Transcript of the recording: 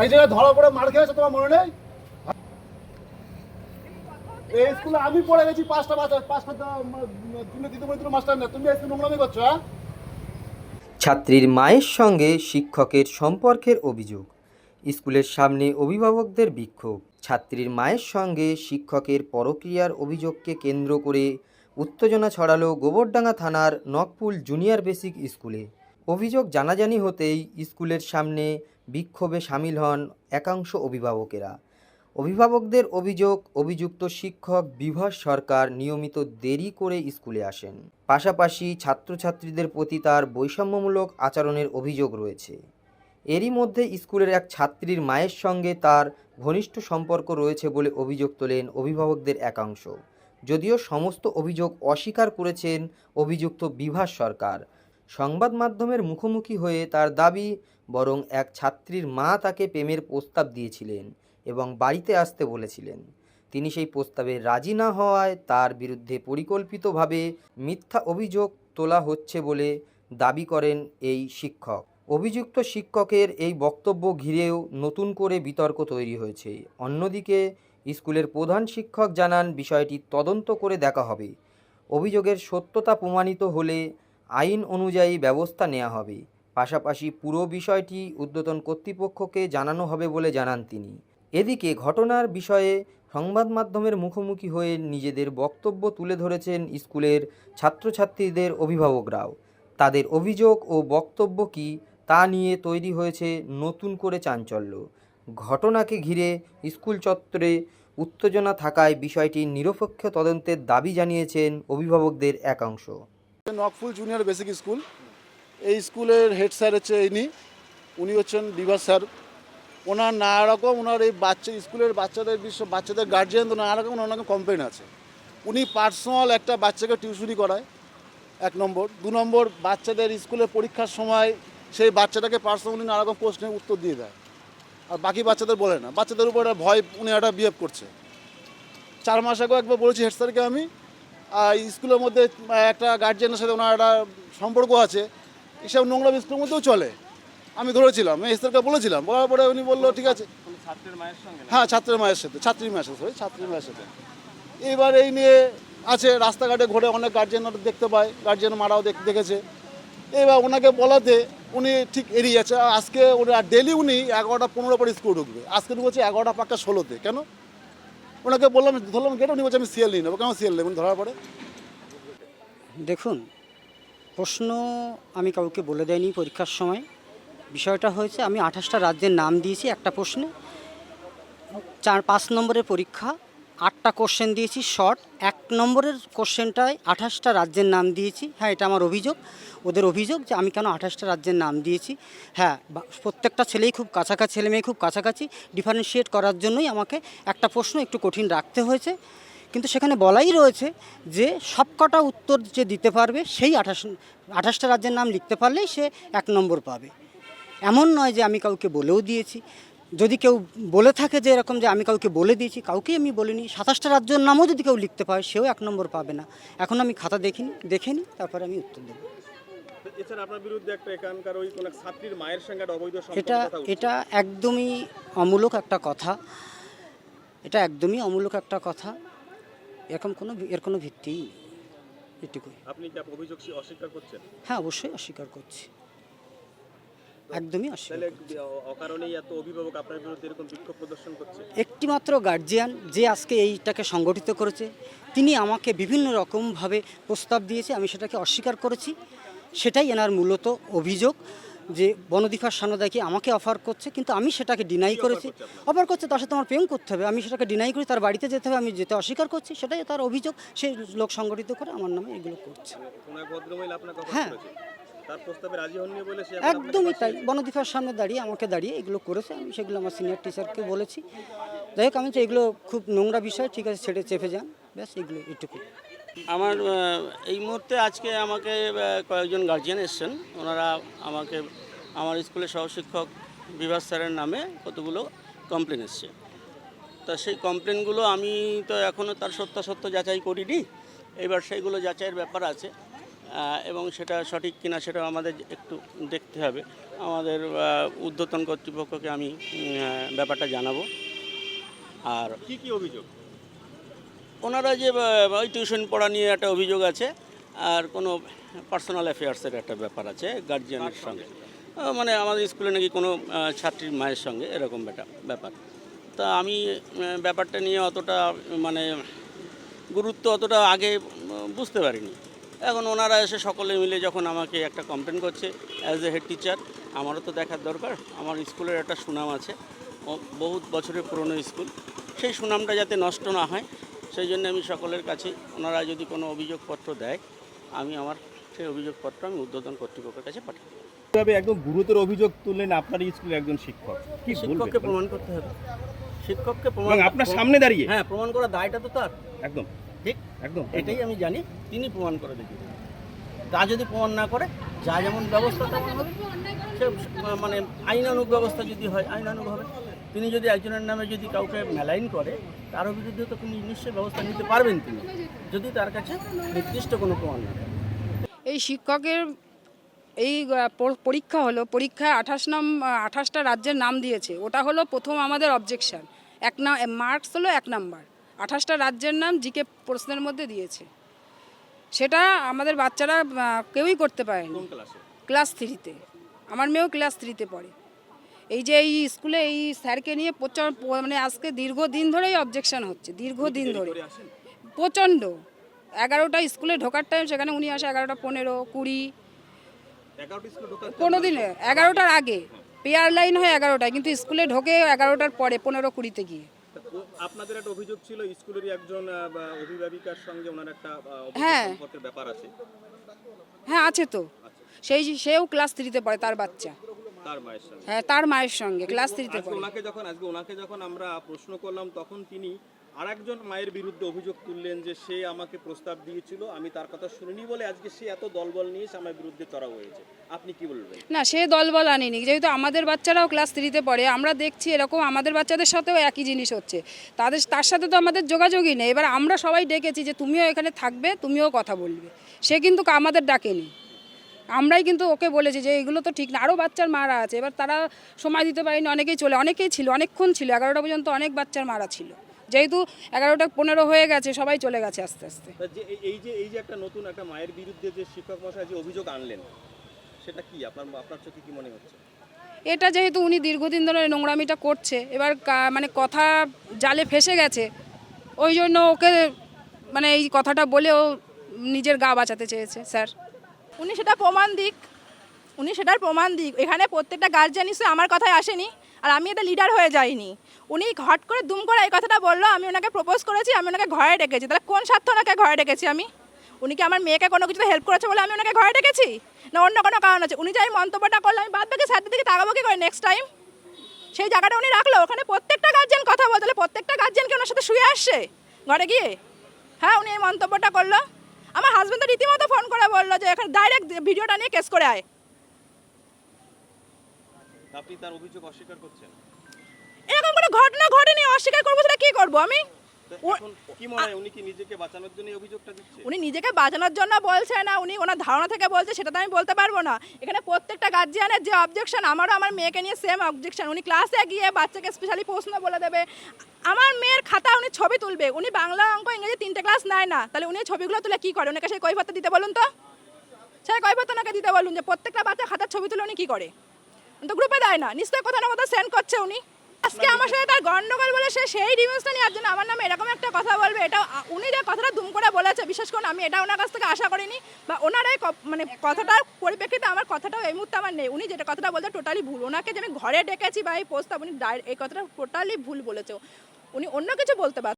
এই জায়গায় ধরা পড়ে মার খেয়েছে, তোমার মনে নেই? এই স্কুলে আমি পড়ে গেছি, পাঁচটা দিদিমণি মাস্টার না, তুমি স্কুল নোংরামি করছো? হ্যাঁ, ছাত্রীর মায়ের সঙ্গে শিক্ষকের সম্পর্কের অভিযোগ। স্কুলের সামনে অভিভাবকদের বিক্ষোভ। ছাত্রীর মায়ের সঙ্গে শিক্ষকের পরকীয়ার অভিযোগকে কেন্দ্র করে উত্তেজনা ছড়ালো গোবরডাঙ্গা থানার নকপুল জুনিয়র বেসিক স্কুলে। অভিযোগ জানাজানি হতেই স্কুলের সামনে বিক্ষোভে সামিল হন একাংশ অভিভাবকেরা। অভিভাবকদের অভিযোগ, অভিযুক্ত শিক্ষক বিভাস সরকার নিয়মিত দেরি করে স্কুলে আসেন। পাশাপাশি ছাত্রছাত্রীদের প্রতি তার বৈষম্যমূলক আচরণের অভিযোগ রয়েছে। এরই মধ্যে স্কুলের এক ছাত্রীর মায়ের সঙ্গে তার ঘনিষ্ঠ সম্পর্ক রয়েছে বলে অভিযোগ তোলেন অভিভাবকদের একাংশ। যদিও সমস্ত অভিযোগ অস্বীকার করেছেন অভিযুক্ত বিভাস সরকার। সংবাদ মাধ্যমের মুখোমুখি হয়ে তার দাবি, বরং এক ছাত্রীর মা তাকে প্রেমের প্রস্তাব দিয়েছিলেন এবং বাড়িতে আসতে বলেছিলেন। তিনি সেই প্রস্তাবে রাজি না হওয়ায় তার বিরুদ্ধে পরিকল্পিতভাবে মিথ্যা অভিযোগ তোলা হচ্ছে বলে দাবি করেন এই শিক্ষক। অভিযুক্ত শিক্ষকের এই বক্তব্য ঘিরেও নতুন করে বিতর্ক তৈরি হয়েছে। অন্যদিকে স্কুলের প্রধান শিক্ষক জানান, বিষয়টি তদন্ত করে দেখা হবে। অভিযোগের সত্যতা প্রমাণিত হলে আইন অনুযায়ী ব্যবস্থা নেওয়া হবে। পাশাপাশি পুরো বিষয়টি ঊর্ধ্বতন কর্তৃপক্ষকে জানানো হবে বলে জানান তিনি। এদিকে ঘটনার বিষয়ে সংবাদ মাধ্যমের মুখোমুখি হয়ে নিজেদের বক্তব্য তুলে ধরেছেন স্কুলের ছাত্রছাত্রীদের অভিভাবকরাও। তাদের অভিযোগ ও বক্তব্য কী তা নিয়ে তৈরি হয়েছে নতুন করে চাঞ্চল্য। ঘটনাকে ঘিরে স্কুল চত্বরে উত্তেজনা থাকায় বিষয়টির নিরপেক্ষ তদন্তের দাবি জানিয়েছেন অভিভাবকদের একাংশ। নকফুল জুনিয়র বেসিক স্কুল, এই স্কুলের হেড স্যার হচ্ছে উনি হচ্ছেন বিভাস স্যার। ওনার নানা রকম, ওনার এই স্কুলের বাচ্চাদের গার্জিয়ান তো নানা রকম ওনার কমপ্লেন আছে। উনি পার্সোনাল একটা বাচ্চাকে টিউশনি করায়, 1 নম্বর। 2 নম্বর, বাচ্চাদের স্কুলের পরীক্ষার সময় সেই বাচ্চাটাকে পার্সোনালি নানা রকম প্রশ্নের উত্তর দিয়ে দেয়, আর বাকি বাচ্চাদের বলে না। বাচ্চাদের উপর একটা ভয় উনি একটা বিহেভ করছে। 4 মাস আগেও একবার বলেছি হেড স্যারকে আমি, স্কুলের মধ্যে একটা গার্জিয়ানের সাথে ওনার একটা সম্পর্ক আছে, এসব নোংরা স্কুলের মধ্যেও চলে। আমি ধরেছিলাম, হেড স্যারকে বলেছিলাম, বলার পরে উনি বললো ঠিক আছে। হ্যাঁ, ছাত্রীর মায়ের সাথে। এইবার এই নিয়ে আছে, রাস্তাঘাটে ঘুরে অনেক গার্জিয়ান দেখতে পায়, গার্জিয়ান মারাও দেখেছে। এবার ওনাকে বলাতে উনি ঠিক এড়িয়ে যাচ্ছে। আজকে ডেলি উনি 11টা 15 পরে স্কুল ঢুকবে, আজকে ঢুকেছে 11টা পাক্কা 16তে। কেন? ওনাকে ধরলাম গেট, উনি বলছে আমি সিএল নিয়ে নেবো। কেন সিএল নেবেন ধরার পরে? দেখুন, প্রশ্ন আমি কাউকে বলে দেয়নি পরীক্ষার সময়। বিষয়টা হয়েছে, আমি 28টা রাজ্যের নাম দিয়েছি একটা প্রশ্নে। 5 নম্বরের পরীক্ষা, 8টা কোশ্চেন দিয়েছি শর্ট। 1 নম্বরের কোশ্চেনটায় 28টা রাজ্যের নাম দিয়েছি। হ্যাঁ, এটা আমার অভিযোগ, ওদের অভিযোগ যে আমি কেন 28টা রাজ্যের নাম দিয়েছি। হ্যাঁ, প্রত্যেকটা ছেলেই খুব কাছাকাছি, ছেলে মেয়ে খুব কাছাকাছি, ডিফারেন্সিয়েট করার জন্যই আমাকে একটা প্রশ্ন একটু কঠিন রাখতে হয়েছে। কিন্তু সেখানে বলাই রয়েছে যে সবকটা উত্তর যে দিতে পারবে সেই 28টা রাজ্যের নাম লিখতে পারলেই সে 1 নম্বর পাবে। এমন নয় যে আমি কাউকে বলেও দিয়েছি। যদি কেউ বলে থাকে যে এরকম যে আমি কাউকে বলে দিয়েছি, কাউকেই আমি বলিনি। 27টা রাজ্যের নামও যদি কেউ লিখতে পারে, সেও 1 নম্বর পাবে না। এখন আমি খাতা দেখেনি, তারপরে আমি উত্তর দেবো। এছাড়া আপনার বিরুদ্ধে একটা এখানকার ওই কোন ছাত্রীর মায়ের সঙ্গে একটা অবৈধ সম্পর্ক এটা একদমই অমূলক একটা কথা। এটা একদমই অমূলক একটা কথা। এর কোনো ভিত্তিই নেই। এটুকুই। আপনি কি অভিযোগ অস্বীকার করছেন? হ্যাঁ, অবশ্যই অস্বীকার করছি, একদমই অস্বীকার করছি। অকারণেই এত অভিভাবক আপনার বিরুদ্ধে এরকম বিক্ষোভ প্রদর্শন করছে? একটিমাত্র গার্জিয়ান যে আজকে এইটাকে সংগঠিত করেছে, তিনি আমাকে বিভিন্ন রকমভাবে প্রস্তাব দিয়েছে, আমি সেটাকে অস্বীকার করেছি। সেটাই এনার মূলত অভিযোগ, যে বনদীপা সান্যালকে আমাকে অফার করছে, কিন্তু আমি সেটাকে ডিনাই করেছি। অফার করছে, তার সাথে আমার প্রেম করতে হবে, আমি সেটাকে ডিনাই করি। তার বাড়িতে যেতে হবে, আমি যেতে অস্বীকার করছি। সেটাই তার অভিযোগ। সেই লোক সংগঠিত করে আমার নামে এগুলো করছে। হ্যাঁ, তার প্রস্তাবে রাজি হননি বলে সে একদমই তাই। বনদীপার সামনে দাঁড়িয়ে এগুলো করেছে। আমি সেগুলো আমার সিনিয়র টিচারকে বলেছি। যাই হোক, আমি তো এগুলো খুব নোংরা বিষয়, ঠিক আছে, ছেড়ে চেপে যান, ব্যাস, এগুলো এটুকু। আমার এই মুহূর্তে আজকে আমাকে কয়েকজন গার্জিয়ান এসছেন। ওনারা আমাকে আমার স্কুলের সহশিক্ষক বিভাস স্যারের নামে কতগুলো কমপ্লেন এসছে। তা সেই কমপ্লেনগুলো আমি তো এখনও তার সত্যাসত্য যাচাই করিনি। এবার সেইগুলো যাচাইয়ের ব্যাপার আছে। এবং সেটা সঠিক কিনা সেটা আমাদের একটু দেখতে হবে। আমাদের ঊর্ধ্বতন কর্তৃপক্ষকে আমি ব্যাপারটা জানাবো। আর কি কি অভিযোগ? ওনারা যে ওই টিউশন পড়া নিয়ে একটা অভিযোগ আছে, আর কোনো পার্সোনাল অ্যাফেয়ার্সের একটা ব্যাপার আছে গার্জিয়ানের সঙ্গে, মানে আমাদের স্কুলে নাকি কোনো ছাত্রীর মায়ের সঙ্গে এরকম ব্যাপার। তা আমি ব্যাপারটা নিয়ে অতটা মানে গুরুত্ব অতটা আগে বুঝতে পারিনি। এখন ওনারা এসে সকলে মিলে যখন আমাকে একটা কমপ্লেন করছে অ্যাজ এ হেড টিচার, আমারও তো দেখার দরকার। আমার স্কুলের একটা সুনাম আছে, বহুত বছরের পুরনো স্কুল, সেই সুনামটা যাতে নষ্ট না হয় সেই জন্য আমি সকলের কাছে, ওনারা যদি কোনো অভিযোগপত্র দেয় আমি আমার সেই অভিযোগপত্র আমি ঊর্ধ্বতন কর্তৃপক্ষের কাছে পাঠাবো। কিভাবে একদম গুরুতর অভিযোগ তুললেন আপনার স্কুলের একজন শিক্ষক, কি শিক্ষককে প্রমাণ করতে হবে, শিক্ষককে প্রমাণ, এবং আপনার সামনে দাঁড়িয়ে হ্যাঁ প্রমাণ করার দায়টা তো তার, একদম ঠিক একদম এটাই আমি জানি, তিনি প্রমাণ করে দেখিয়ে দেবেন। তা যদি প্রমাণ না করে যা যেমন ব্যবস্থা তেমন হবে, সে মানে আইনানুগ ব্যবস্থা যদি হয় আইনানুগ হবে। তিনি যদি একজনের নামে যদি কাউকে মেলাইন করে তারও বিরুদ্ধে তো তিনি নিশ্চয়ই ব্যবস্থা নিতে পারবেন তিনি, যদি তার কাছে নির্দিষ্ট কোনো প্রমাণ না থাকে। এই শিক্ষকের এই পরীক্ষা হলো, পরীক্ষায় 28টা রাজ্যের নাম দিয়েছে, ওটা হলো প্রথম আমাদের অবজেকশন। মার্কস হলো 1 নাম্বার, 28টা রাজ্যের নাম জিকে প্রশ্নের মধ্যে দিয়েছে। সেটা আমাদের বাচ্চারা কেউই করতে পারেনি। কোন ক্লাসে? ক্লাস 3-তে, আমার মেয়েও ক্লাস 3-তে পড়ে। এই যে এই স্কুলে এই স্যারকে নিয়ে মানে আজকে দীর্ঘদিন ধরেই অবজেকশন হচ্ছে, দীর্ঘদিন ধরে প্রচণ্ড। 11টা স্কুলে ঢোকার টাইম, সেখানে উনি আসে 11টা 15, 20, 11টি স্কুলে ঢোকার কোনো দিন 11টার আগে পেয়ার লাইন হয় 11টায়, কিন্তু স্কুলে ঢোকে 11টার পরে 15-20-তে গিয়ে। আপনাদের একটা অভিযোগ ছিল স্কুলেরই একজন অভিভাবিকার সঙ্গে ওনার একটা হ্যাঁ। সম্পর্কের ব্যাপার আছে। হ্যাঁ আছে তো, সেও ক্লাস 3-তে পড়ে, তার বাচ্চা, তার মায়ের সঙ্গে। হ্যাঁ তার মায়ের সঙ্গে ক্লাস 3-তে আজকে পড়ে। ওনাকে যখন আমরা প্রশ্ন করলাম তখন তিনি আরেকজন মায়ের বিরুদ্ধে অভিযোগ তুললেন যে সে আমাকে প্রস্তাব দিয়েছিল, আমি তার কথা শুনিনি বলে আজকে সে এত দলবল নিয়ে আমার বিরুদ্ধে চড়াও হয়েছে। আপনি কি বলবেন? না, সে দলবল আনেনি, যেহেতু আমাদের বাচ্চারাও ক্লাস 3-তে পড়ে, আমরা দেখছি এরকম আমাদের বাচ্চাদের সাথেও একই জিনিস হচ্ছে। তার সাথে তো আমাদের যোগাযোগই নেই। এবার আমরা সবাই ডেকেছি যে তুমিও এখানে থাকবে, তুমিও কথা বলবে, সে কিন্তু আমাদের ডাকেনি। আমরাই কিন্তু ওকে বলেছি যে এগুলো তো ঠিক না। আরও বাচ্চার মারা আছে, এবার তারা সময় দিতে পারেনি, অনেকেই ছিল, অনেকক্ষণ ছিল, 11টা পর্যন্ত অনেক বাচ্চার মারা ছিল। যেহেতু 11টা 15 হয়ে গেছে, সবাই চলে গেছে আস্তে আস্তে। এই যে একটা নতুন একটা মায়ের বিরুদ্ধে যে শিক্ষক মশাই যে অভিযোগ আনলেন, সেটা কি আপনার চোখে কি মনে হচ্ছে? এটা যেহেতু উনি দীর্ঘদিন ধরে নোংরামিটা করছে, এবার মানে কথা জালে ফেসে গেছে, ওই জন্য ওকে মানে এই কথাটা বলে ও নিজের গা বাঁচাতে চেয়েছে। স্যার উনি সেটার প্রমাণ দিক। এখানে প্রত্যেকটা গার্জিয়ান নিশ্চয়ই আমার কথায় আসেনি, আর আমি এটা লিডার হয়ে যাইনি। উনি হট করে দুম করে এই কথাটা বললো, আমি ওনাকে প্রপোজ করেছি, আমি ওনাকে ঘরে ডেকেছি। তাহলে কোন স্বার্থ ওনাকে ঘরে ডেকেছি আমি? উনি কি আমার মেয়েকে কোনো কিছুতে হেল্প করেছে বলে আমি ওনাকে ঘরে ডেকেছি, না অন্য কোনো কারণ আছে? উনি যে এই মন্তব্যটা করলো, আমি বাদ বাকি স্যারদের দিকে তাকাবো কি করে নেক্সট টাইম? সেই জায়গাটা উনি রাখলো, ওখানে প্রত্যেকটা গার্জিয়ান কথা বলতে, তাহলে প্রত্যেকটা গার্জিয়ানকে ওনার সাথে শুয়ে আসছে ঘরে গিয়ে? হ্যাঁ, উনি এই মন্তব্যটা করলো। আমার হাজব্যান্ড তো রীতিমতো ফোন করে বললো যে এখানে ডাইরেক্ট ভিডিওটা নিয়ে কেস করে আয়। আপনি তার অভিযোগ অস্বীকার করছেন? এরকম কোনো ঘটনা ঘটেনি, অস্বীকার করবো সেটা কি করবো আমি? এখন কি মনে হয় উনি কি নিজেকে বাঁচানোর জন্য এই অভিযোগটা দিচ্ছে? উনি নিজেকে বাঁচানোর জন্য বলছে না, উনি ওনার ধারণা থেকে বলছে, সেটা তো আমি বলতে পারবো না। এখানে প্রত্যেকটা গার্জিয়ানের যে অবজেকশন, আমারও আমার মেয়েকে নিয়ে সেম অবজেকশন। উনি ক্লাসে গিয়ে বাচ্চাকে স্পেশালি প্রশ্ন বলে দেবে, আমার মেয়ের খাতা উনি ছবি তুলবে। উনি বাংলা, অঙ্ক, ইংরেজি 3টে ক্লাস নেয় না, তাহলে উনি ছবিগুলো তুলে কি করে? ওনাকে সেই কৈফিয়ত দিতে বলুন তো, সেই কৈফিয়ত ওনাকে দিতে বলুন যে প্রত্যেকটা বাচ্চা খাতার ছবি তুলে উনি কী করে? উনি তো গ্রুপে দেয় না, নিশ্চয়ই কোথাও না কোথাও সেন্ড করছে উনি। আজকে আমার সাথে তার গন্ডগোল বলে সে সেই রিভিউসটা নেওয়ার জন্য আমার নামে এরকম একটা কথা বলবে, এটা উনি যে কথাটা দুম করে বলেছে, বিশেষ করে আমি এটা ওনার কাছ থেকে আশা করিনি, বা ওনার এই মানে কথাটার পরিপ্রেক্ষিতে আমার কথাটাও এই মুহূর্তে আমার নেই। উনি যেটা কথাটা বলতে টোটালি ভুল। ওনাকে যে আমি ঘরে ডেকেছি বা এই প্রস্তাব, উনি এই কথাটা টোটালি ভুল বলেছে। উনি অন্য কিছু বলতে পারেন।